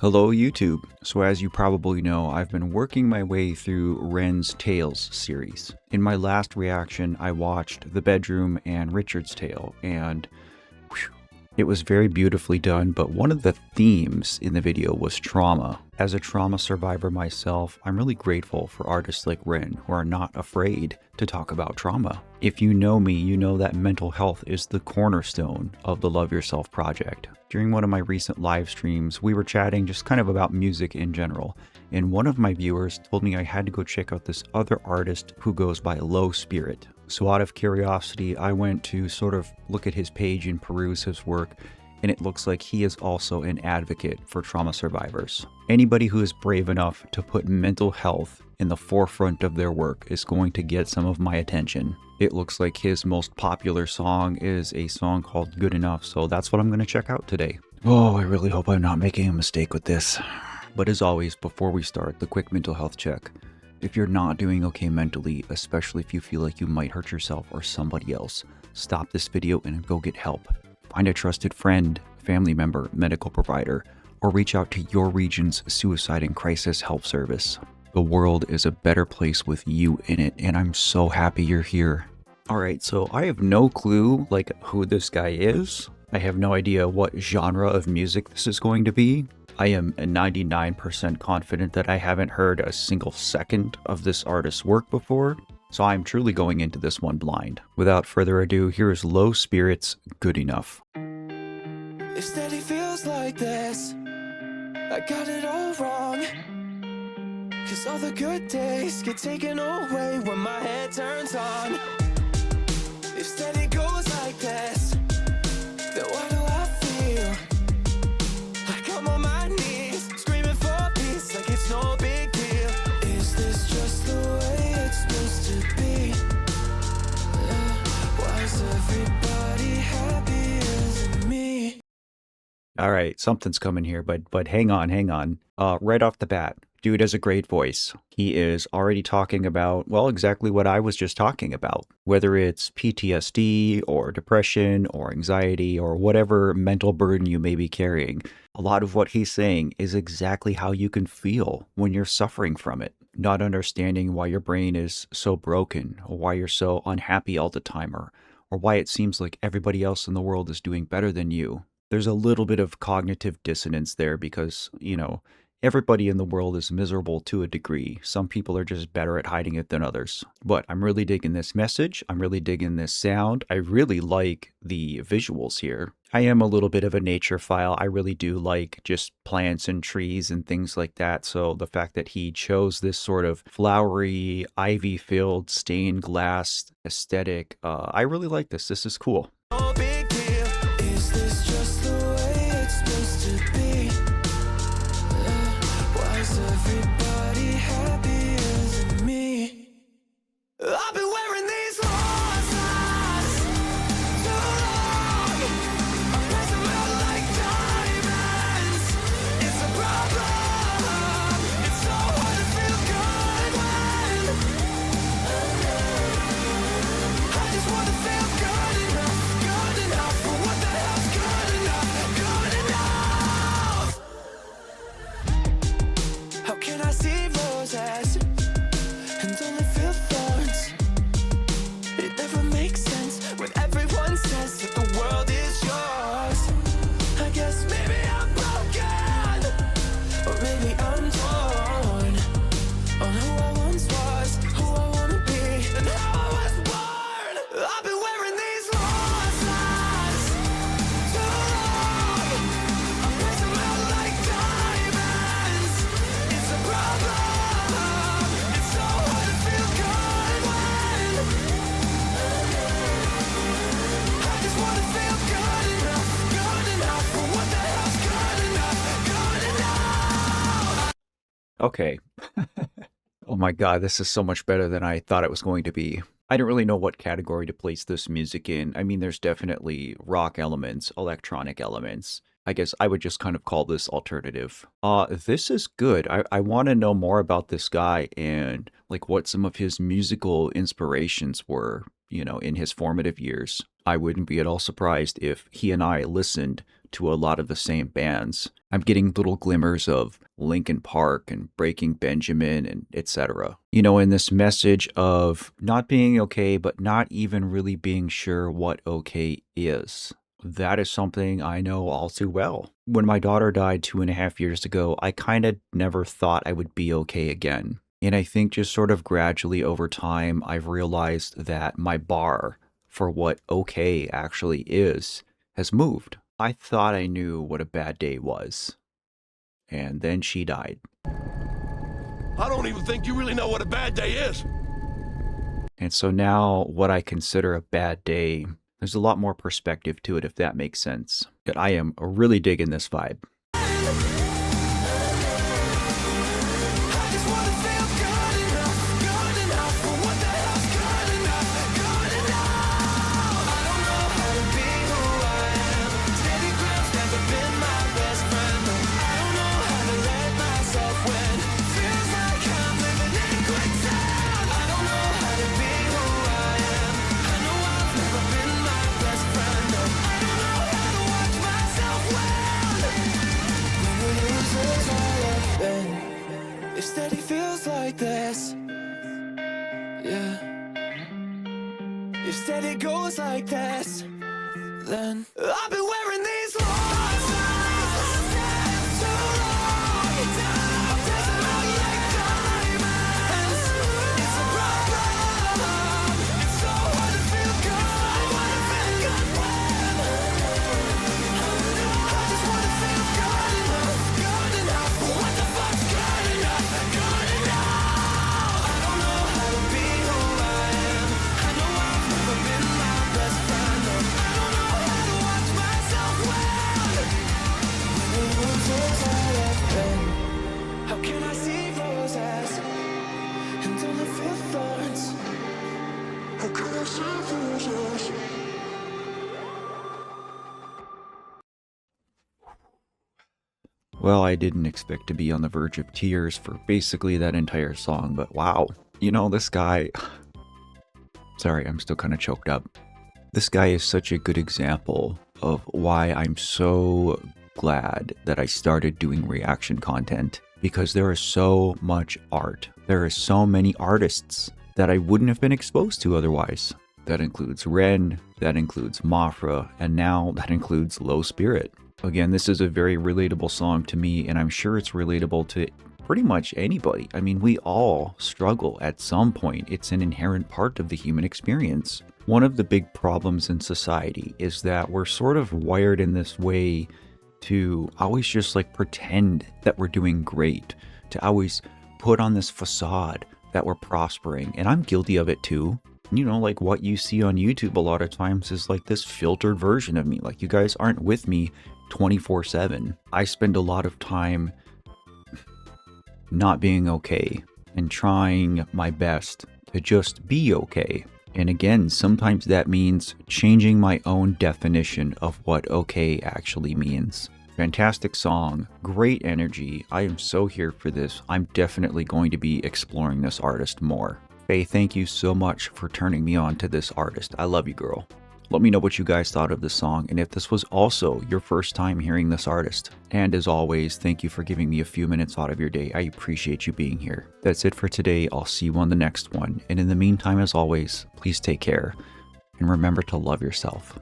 Hello YouTube! So as you probably know, I've been working my way through Ren's Tales series. In my last reaction, I watched The Bedroom and Richard's Tale, and whew, it was very beautifully done, but one of the themes in the video was trauma. As a trauma survivor myself, I'm really grateful for artists like Ren who are not afraid to talk about trauma. If you know me, you know that mental health is the cornerstone of the Love Yourself project. During one of my recent live streams, we were chatting just kind of about music in general, and one of my viewers told me I had to go check out this other artist who goes by Low Spirit. So out of curiosity, I went to sort of look at his page and peruse his work, and it looks like he is also an advocate for trauma survivors. Anybody who is brave enough to put mental health in the forefront of their work is going to get some of my attention. It looks like his most popular song is a song called Good Enough, so that's what I'm going to check out today. Oh, I really hope I'm not making a mistake with this. But as always, before we start, the quick mental health check. If you're not doing okay mentally, especially if you feel like you might hurt yourself or somebody else, stop this video and go get help. Find a trusted friend, family member, medical provider, or reach out to your region's suicide and crisis help service. The world is a better place with you in it, and I'm so happy you're here. Alright, so I have no clue who this guy is. I have no idea what genre of music this is going to be. I am 99% confident that I haven't heard a single second of this artist's work before, so I'm truly going into this one blind. Without further ado, here is Low Spirit's Good Enough. If steady feels like this, I got it all wrong. Cause all the good days get taken away when my head turns on. If steady goes like this, then why do I feel like I'm on my knees, screaming for peace like it's no big deal? Is this just the way it's supposed to be? Why is everybody happier than me? Alright, something's coming here, but hang on. Right off the bat, dude has a great voice. He is already talking about, well, exactly what I was just talking about. Whether it's PTSD or depression or anxiety or whatever mental burden you may be carrying, a lot of what he's saying is exactly how you can feel when you're suffering from it. Not understanding why your brain is so broken, or why you're so unhappy all the time, or why it seems like everybody else in the world is doing better than you. There's a little bit of cognitive dissonance there because, everybody in the world is miserable to a degree. Some people are just better at hiding it than others. But I'm really digging this message. I'm really digging this sound. I really like the visuals here. I am a little bit of a nature file. I really do like just plants and trees and things like that. So the fact that he chose this sort of flowery, ivy-filled, stained glass aesthetic, I really like this. This is cool. No big deal. Is this just the way it's supposed to be? Why is everybody happier than me? I've been wearing these lost eyes too long. I'm pressing out like diamonds. It's a problem. It's so hard to feel good when I just want to feel good enough. Good enough. But what the hell's good enough? Good enough. How can I see roses and only feel thorns? It never makes sense when everyone says that the world is yours. I guess maybe I'm broken, or maybe I'm torn on who I once was, who I wanna be, and how I was born. I've been wearing these lost eyes too long. I'm pressing out like diamonds. It's a problem. It's so hard to feel good when I just want to feel good enough. Good enough. But what the hell's good enough? Good enough. Okay. Oh my god, this is so much better than I thought it was going to be. I don't really know what category to place this music in. I mean, there's definitely rock elements, electronic elements. I guess I would just kind of call this alternative. This is good. I want to know more about this guy and what some of his musical inspirations were, in his formative years. I wouldn't be at all surprised if he and I listened to a lot of the same bands. I'm getting little glimmers of Linkin Park and Breaking Benjamin and etc. You know, in this message of not being okay, but not even really being sure what okay is. That is something I know all too well. When my daughter died 2.5 years ago, I kind of never thought I would be okay again. And I think just sort of gradually over time, I've realized that my bar for what okay actually is has moved. I thought I knew what a bad day was. And then she died. I don't even think you really know what a bad day is. And so now what I consider a bad day, there's a lot more perspective to it, if that makes sense. But I am really digging this vibe. I just wanna feel good enough for what the hell's good enough. I don't know how to be who I am. Steady ground's never been my best friend. I don't know how to let myself win. Feels like I'm living in quicksand. I don't know how to be who I am. I know I've never been my best friend. I don't know how to watch myself win. When the losers all I've been. If steady feels like this, yeah. If steady goes like this, then I've been wearing these long sleeves too long. I'm dancing out like diamonds. It's a problem. It's so hard to feel good. Wanna feel good when I just wanna feel good enough. What the fuck's good enough? Good enough. I don't know how to be who I am. I know I've never been my best friend. I don't know how to watch myself well. When the losers all I've been. How can I see roses and only feel thorns? How can I see roses? Well, I didn't expect to be on the verge of tears for basically that entire song, but wow. You know, this guy... Sorry, I'm still kind of choked up. This guy is such a good example of why I'm so glad that I started doing reaction content, because there is so much art. There are so many artists that I wouldn't have been exposed to otherwise. That includes Ren, that includes Mafra, and now that includes Low Spirit. Again, this is a very relatable song to me, and I'm sure it's relatable to pretty much anybody. I mean, we all struggle at some point. It's an inherent part of the human experience. One of the big problems in society is that we're sort of wired in this way to always just like pretend that we're doing great, to always put on this facade that we're prospering. And I'm guilty of it too. You know, like what you see on YouTube a lot of times is like this filtered version of me. Like you guys aren't with me 24/7. I spend a lot of time not being okay and trying my best to just be okay. And again, sometimes that means changing my own definition of what okay actually means. Fantastic song, great energy. I am so here for this. I'm definitely going to be exploring this artist more. Faye, thank you so much for turning me on to this artist. I love you, girl. Let me know what you guys thought of this song and if this was also your first time hearing this artist. And as always, thank you for giving me a few minutes out of your day. I appreciate you being here. That's it for today. I'll see you on the next one. And in the meantime, as always, please take care and remember to love yourself.